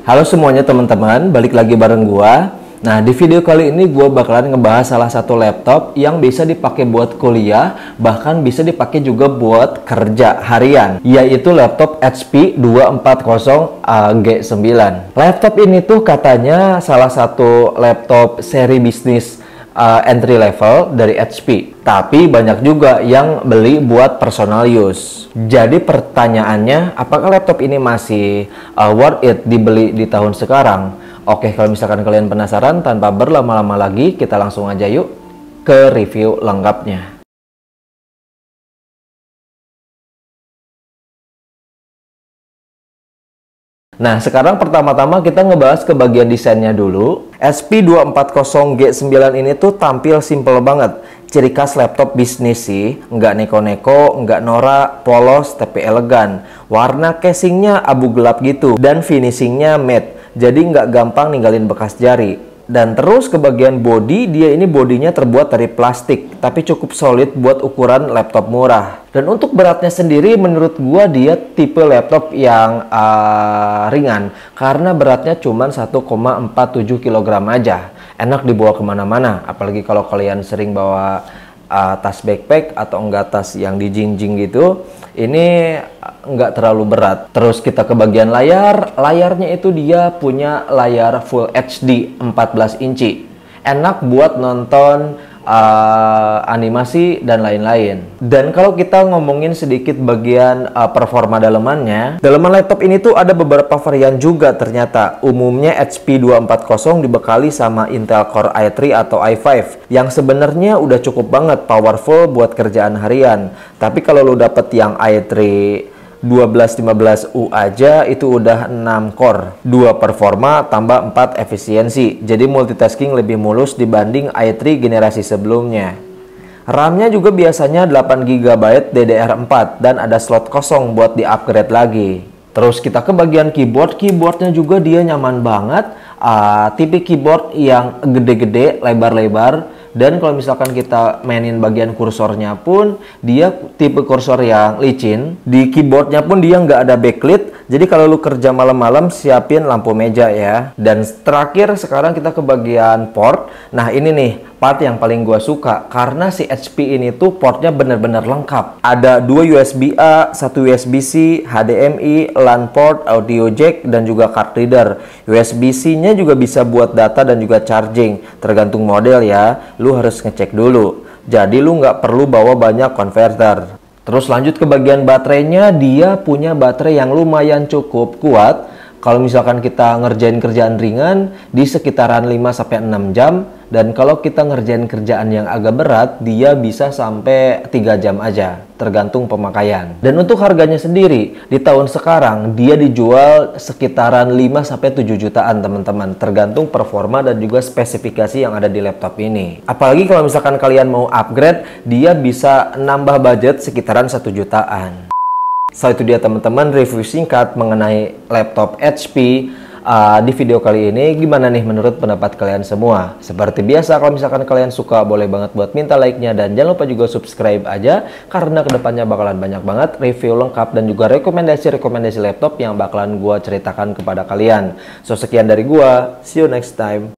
Halo semuanya teman-teman, balik lagi bareng gua. Nah, di video kali ini gua bakalan ngebahas salah satu laptop yang bisa dipakai buat kuliah, bahkan bisa dipakai juga buat kerja harian, yaitu laptop HP 240 G9. Laptop ini tuh katanya salah satu laptop seri bisnis entry level dari HP. Tapi banyak juga yang beli buat personal use. Jadi pertanyaannya, apakah laptop ini masih worth it dibeli di tahun sekarang? Oke, kalau misalkan kalian penasaran, tanpa berlama-lama lagi, kita langsung aja yuk ke review lengkapnya. Nah, sekarang pertama-tama kita ngebahas ke bagian desainnya dulu. HP 240 G9 ini tuh tampil simple banget. Ciri khas laptop bisnis sih, nggak neko-neko, nggak norak, polos, tapi elegan. Warna casingnya abu gelap gitu, dan finishingnya matte, jadi nggak gampang ninggalin bekas jari. Dan terus ke bagian body, dia ini bodinya terbuat dari plastik, tapi cukup solid buat ukuran laptop murah. Dan untuk beratnya sendiri, menurut gua dia tipe laptop yang ringan, karena beratnya cuma 1,47 kg aja. Enak dibawa kemana-mana, apalagi kalau kalian sering bawa tas backpack atau enggak tas yang dijinjing gitu. Ini nggak terlalu berat. Terus kita ke bagian layar. Layarnya itu dia punya layar Full HD 14 inci. Enak buat nonton animasi dan lain-lain. Dan kalau kita ngomongin sedikit bagian performa dalemannya, daleman laptop ini tuh ada beberapa varian juga ternyata. Umumnya HP 240 dibekali sama Intel Core i3 atau i5 yang sebenarnya udah cukup banget powerful buat kerjaan harian. Tapi kalau lu dapet yang i3 1215U aja itu udah 6 core, 2 performa tambah 4 efisiensi. Jadi multitasking lebih mulus dibanding i3 generasi sebelumnya. RAM-nya juga biasanya 8 GB DDR4 dan ada slot kosong buat di-upgrade lagi. Terus kita ke bagian keyboard. Keyboardnya juga dia nyaman banget. Tipe keyboard yang gede-gede, lebar-lebar. Dan kalau misalkan kita mainin bagian kursornya pun, dia tipe kursor yang licin. Di keyboardnya pun dia nggak ada backlit. Jadi kalau lu kerja malam-malam, siapin lampu meja ya. Dan terakhir sekarang kita ke bagian port. Nah ini nih part yang paling gua suka, karena si HP ini tuh portnya bener-bener lengkap. Ada 2 USB-A, 1 USB-C, HDMI, LAN port, audio jack, dan juga card reader. USB-C-nya juga bisa buat data dan juga charging, tergantung model ya. Lu harus ngecek dulu. Jadi lu nggak perlu bawa banyak konverter. Terus lanjut ke bagian baterainya, dia punya baterai yang lumayan cukup kuat. Kalau misalkan kita ngerjain kerjaan ringan di sekitaran 5-6 jam, dan kalau kita ngerjain kerjaan yang agak berat, dia bisa sampai 3 jam aja, tergantung pemakaian. Dan untuk harganya sendiri, di tahun sekarang dia dijual sekitaran 5-7 jutaan teman-teman, tergantung performa dan juga spesifikasi yang ada di laptop ini. Apalagi kalau misalkan kalian mau upgrade, dia bisa nambah budget sekitaran 1 jutaan. So itu dia teman-teman review singkat mengenai laptop HP di video kali ini. Gimana nih menurut pendapat kalian semua? Seperti biasa, kalau misalkan kalian suka boleh banget buat minta like-nya, dan jangan lupa juga subscribe aja, karena kedepannya bakalan banyak banget review lengkap dan juga rekomendasi laptop yang bakalan gua ceritakan kepada kalian. So sekian dari gua, see you next time.